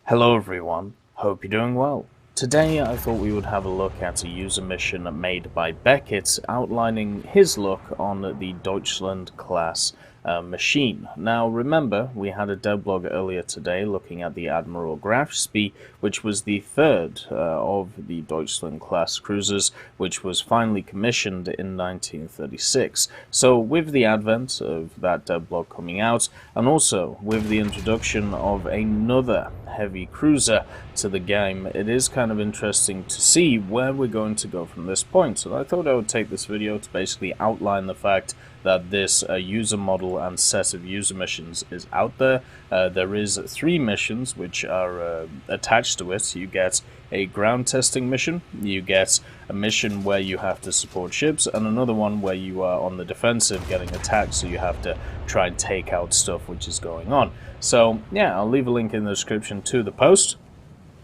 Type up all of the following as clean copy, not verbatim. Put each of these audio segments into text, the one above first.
Hello everyone, hope you're doing well. Today I thought we would have a look at a user mission made by Beckett outlining his look on the Deutschland-Class machine. Now remember, we had a devlog earlier today looking at the Admiral Graf Spee, which was the third of the Deutschland-Class cruisers, which was finally commissioned in 1936. So with the advent of that devlog coming out, and also with the introduction of another heavy cruiser to the game, it is kind of interesting to see where we're going to go from this point. So I thought I would take this video to basically outline the fact that this user model and set of user missions is out there. There is 3 missions which are attached to it. You get a ground testing mission, you get a mission where you have to support ships, and another one where you are on the defensive getting attacked, so you have to try and take out stuff which is going on. So yeah, I'll leave a link in the description to the post.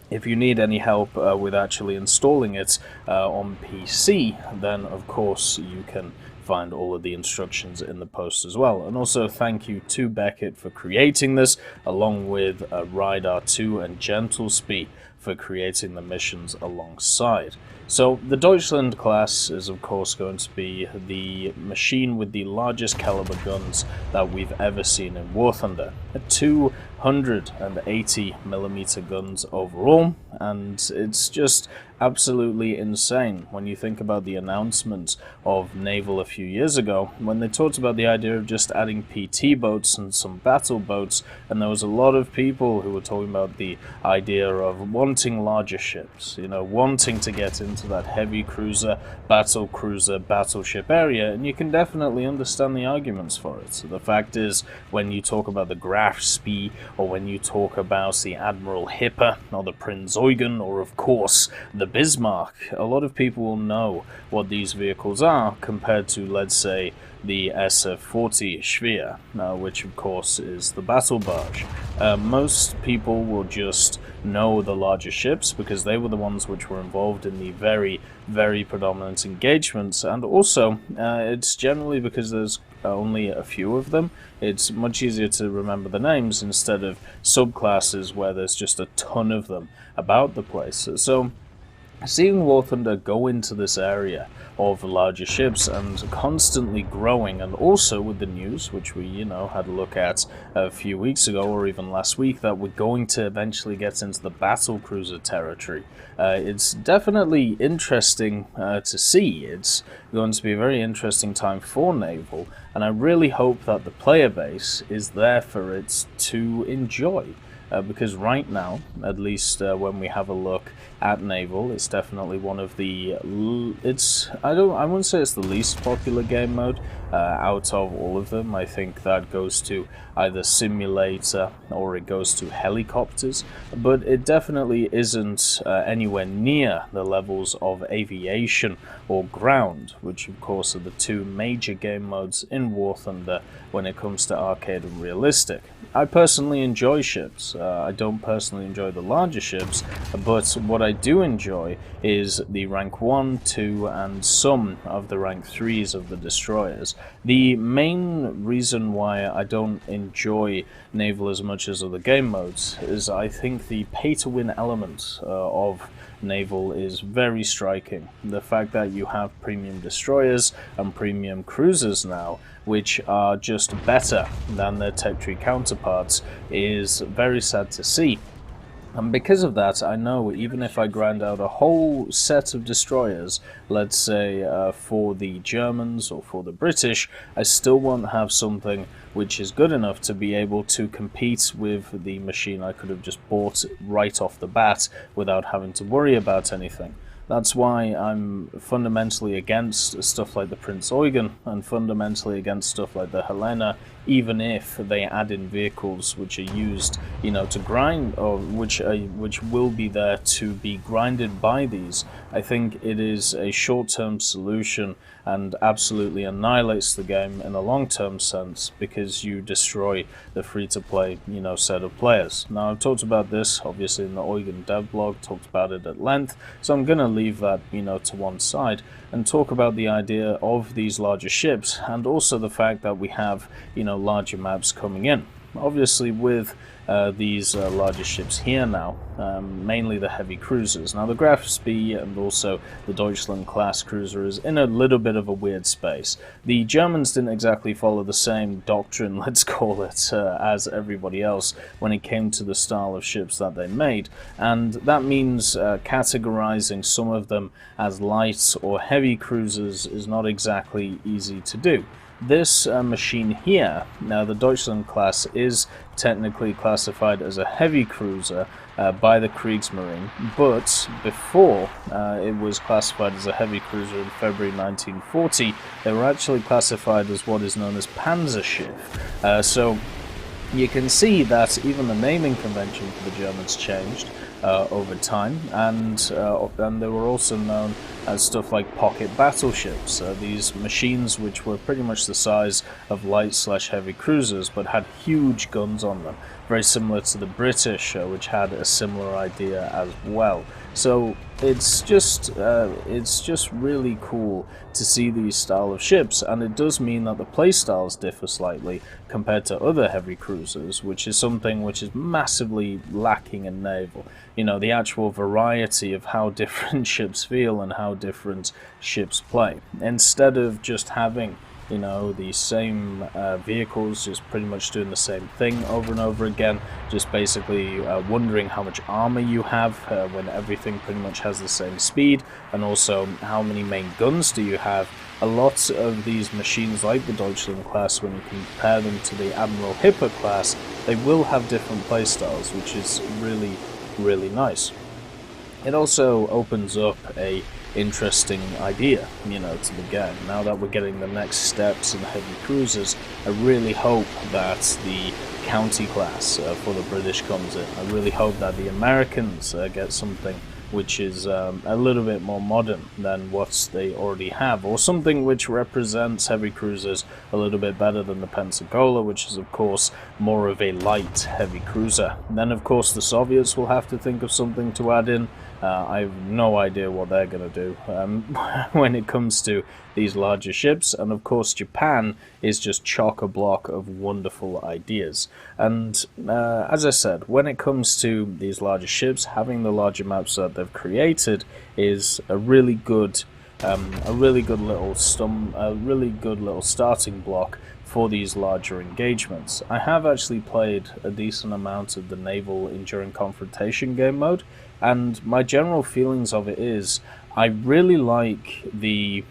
If you need any help with actually installing it on PC, then of course you can find all of the instructions in the post as well. And also thank you to Beckett for creating this, along with Ride-R2 and Gentle Spee for creating the missions alongside. So the Deutschland class is of course going to be the machine with the largest caliber guns that we've ever seen in War Thunder. 280mm guns overall, and it's just absolutely insane when you think about the announcement of Naval a few years ago, when they talked about the idea of just adding PT boats and some battle boats, and there was a lot of people who were talking about the idea of wanting larger ships, you know, wanting to get into that heavy cruiser, battleship area, and you can definitely understand the arguments for it. So the fact is, when you talk about the Graf Spee, or when you talk about the Admiral Hipper, or the Prinz Eugen, or of course the Bismarck, a lot of people will know what these vehicles are compared to, let's say, the SF-40 Speer, which of course is the battle barge. Most people will just know the larger ships because they were the ones which were involved in the very predominant engagements, and also it's generally because there's only a few of them. It's much easier to remember the names instead of subclasses where there's just a ton of them about the place. So seeing War Thunder go into this area of larger ships and constantly growing, and also with the news, which we, had a look at a few weeks ago or even last week, that we're going to eventually get into the battle cruiser territory. It's definitely interesting to see. It's going to be a very interesting time for Naval, and I really hope that the player base is there for it to enjoy. Because right now, at least when we have a look at Naval, it's definitely one of the, I wouldn't say it's the least popular game mode out of all of them. I think that goes to either simulator or it goes to helicopters, but it definitely isn't anywhere near the levels of aviation or ground, which of course are the 2 major game modes in War Thunder when it comes to arcade and realistic. I personally enjoy ships. I don't personally enjoy the larger ships, but what I do enjoy is the rank 1, 2, and some of the rank 3s of the destroyers. The main reason why I don't enjoy Naval as much as other game modes is I think the pay-to-win element of Naval is very striking. The fact that you have premium destroyers and premium cruisers now, which are just better than their tech tree counterparts, is very sad to see. And because of that, I know even if I grind out a whole set of destroyers, let's say for the Germans or for the British, I still won't have something which is good enough to be able to compete with the machine I could have just bought right off the bat without having to worry about anything. That's why I'm fundamentally against stuff like the Prinz Eugen and fundamentally against stuff like the Helena, even if they add in vehicles which are used, to grind, or which will be there to be grinded by these. I think it is a short-term solution and absolutely annihilates the game in a long-term sense, because you destroy the free-to-play, set of players. Now, I've talked about this, obviously, in the Eugen devlog, talked about it at length, so I'm going to leave that, to one side and talk about the idea of these larger ships, and also the fact that we have, larger maps coming in. obviously with these larger ships here now, mainly the heavy cruisers. Now the Graf, Spee, and also the Deutschland-Class cruiser is in a little bit of a weird space. The Germans didn't exactly follow the same doctrine, let's call it, as everybody else when it came to the style of ships that they made, and that means categorizing some of them as light or heavy cruisers is not exactly easy to do. This machine here, now the Deutschland-Class, is technically classified as a heavy cruiser by the Kriegsmarine, but before it was classified as a heavy cruiser in February 1940, they were actually classified as what is known as Panzerschiff. So you can see that even the naming convention for the Germans changed over time, and they were also known as stuff like pocket battleships, these machines which were pretty much the size of light/heavy cruisers but had huge guns on them, very similar to the British, which had a similar idea as well. So it's just really cool to see these style of ships, and it does mean that the playstyles differ slightly compared to other heavy cruisers, which is something which is massively lacking in Naval. You know, the actual variety of how different ships feel and how different ships play. Instead of just having, you know, the same vehicles just pretty much doing the same thing over and over again, just basically wondering how much armor you have when everything pretty much has the same speed, and also how many main guns do you have. A lot of these machines, like the Deutschland-Class, when you compare them to the Admiral class, they will have different playstyles, which is really nice. It also opens up a interesting idea, you know, to the game. Now that we're getting the next steps in heavy cruisers, I really hope that the county class for the British comes in. I really hope that the Americans get something which is a little bit more modern than what they already have, or something which represents heavy cruisers a little bit better than the Pensacola, which is of course more of a light heavy cruiser. And then of course the Soviets will have to think of something to add in. I have no idea what they're going to do when it comes to these larger ships, and of course Japan is just chock-a-block of wonderful ideas. And as I said, when it comes to these larger ships, having the larger maps that they've created is a really good little starting block for these larger engagements. I have actually played a decent amount of the Naval Enduring Confrontation game mode, and my general feelings of it is I really like the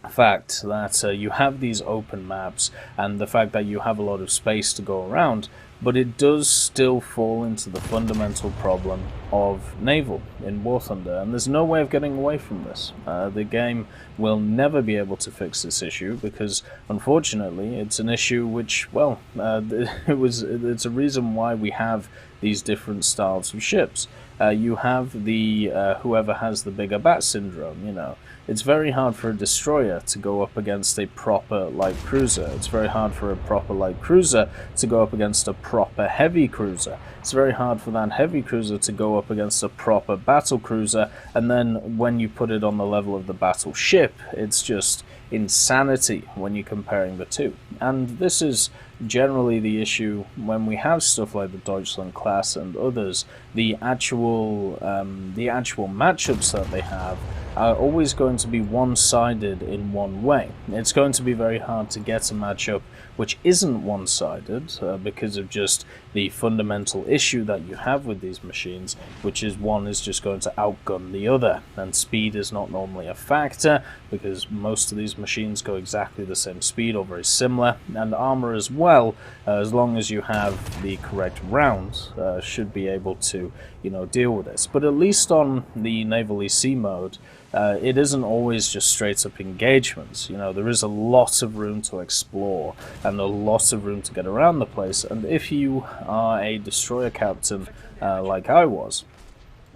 fact that you have these open maps and the fact that you have a lot of space to go around, but it does still fall into the fundamental problem of Naval in War Thunder, and there's no way of getting away from this. The game will never be able to fix this issue because, unfortunately, it's an issue which, well, it's a reason why we have these different styles of ships. You have the whoever has the bigger bat syndrome, you know. It's very hard for a destroyer to go up against a proper light cruiser. It's very hard for a proper light cruiser to go up against a proper heavy cruiser. It's very hard for that heavy cruiser to go up against a proper battle cruiser, and then when you put it on the level of the battleship, it's just insanity when you're comparing the two. And this is generally the issue when we have stuff like the Deutschland-Class and others. The actual matchups that they have are always going to be one-sided in one way. It's going to be very hard to get a matchup which isn't one-sided because of just the fundamental issue that you have with these machines, which is one is just going to outgun the other, and speed is not normally a factor because most of these machines go exactly the same speed or very similar, and armor as well, as long as you have the correct rounds, should be able to, you know, deal with this. But at least on the Naval EC mode, it isn't always just straight up engagements. You know, there is a lot of room to explore and a lot of room to get around the place, and if you are a destroyer captain like I was,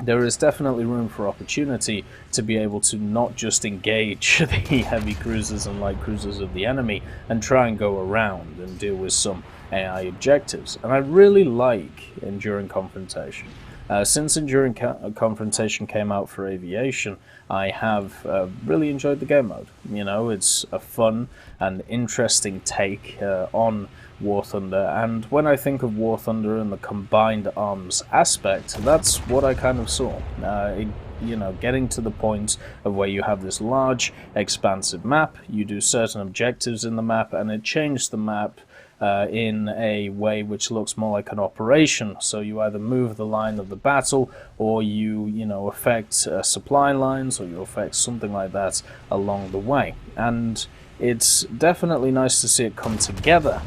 there is definitely room for opportunity to be able to not just engage the heavy cruisers and light cruisers of the enemy and try and go around and deal with some AI objectives. And I really like Enduring Confrontation. Since Enduring Confrontation came out for Aviation, I have really enjoyed the game mode. You know, it's a fun and interesting take on War Thunder, and when I think of War Thunder and the combined arms aspect, that's what I kind of saw. You know, getting to the point of where you have this large, expansive map, you do certain objectives in the map, and it changed the map in a way which looks more like an operation. So you either move the line of the battle, or you know, affect supply lines, or you affect something like that along the way. And it's definitely nice to see it come together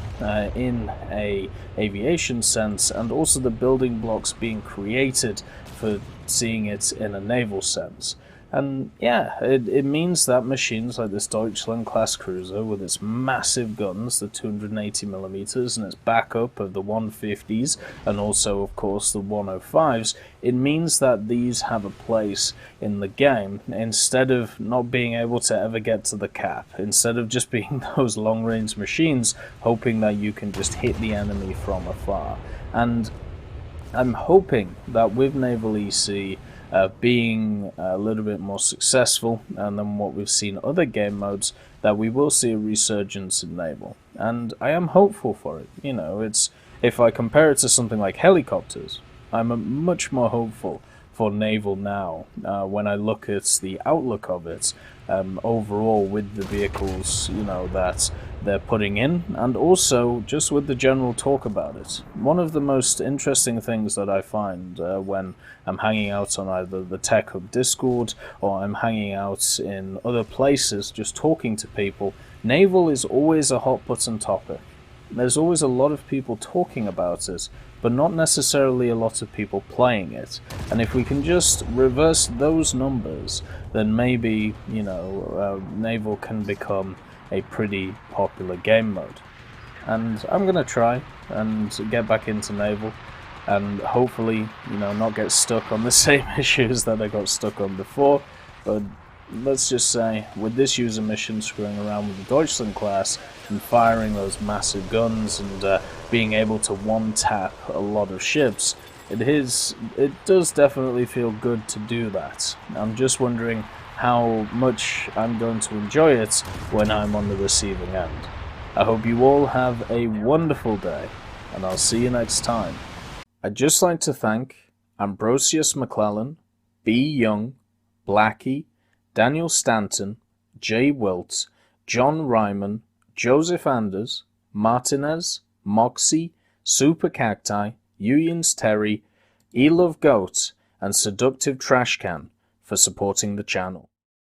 in a aviation sense, and also the building blocks being created for seeing it in a naval sense. And yeah, it means that machines like this Deutschland-Class cruiser with its massive guns, the 280mm, and its backup of the 150s, and also, of course, the 105s, it means that these have a place in the game, instead of not being able to ever get to the cap, instead of just being those long-range machines, hoping that you can just hit the enemy from afar. And I'm hoping that with Naval EC being a little bit more successful and than what we've seen other game modes, that we will see a resurgence in Naval. And I am hopeful for it. You know, it's, if I compare it to something like helicopters, I'm much more hopeful for Naval now when I look at the outlook of it overall, with the vehicles, you know, that they're putting in, and also just with the general talk about it. One of the most interesting things that I find when I'm hanging out on either the Tech Hub Discord or I'm hanging out in other places just talking to people, Naval is always a hot button topic. There's always a lot of people talking about it, but not necessarily a lot of people playing it. And if we can just reverse those numbers, then maybe, you know, Naval can become a pretty popular game mode. And I'm going to try and get back into Naval, and hopefully, you know, not get stuck on the same issues that I got stuck on before. But let's just say, with this user mission screwing around with the Deutschland-Class and firing those massive guns and being able to one-tap a lot of ships, it does definitely feel good to do that. I'm just wondering how much I'm going to enjoy it when I'm on the receiving end. I hope you all have a wonderful day, and I'll see you next time. I'd just like to thank Ambrosius McClellan, B. Young, Blackie, Daniel Stanton, Jay Wilt, John Ryman, Joseph Anders, Martinez, Moxie, Super Cacti, Uyans Terry, Elove Goat, and Seductive Trashcan for supporting the channel.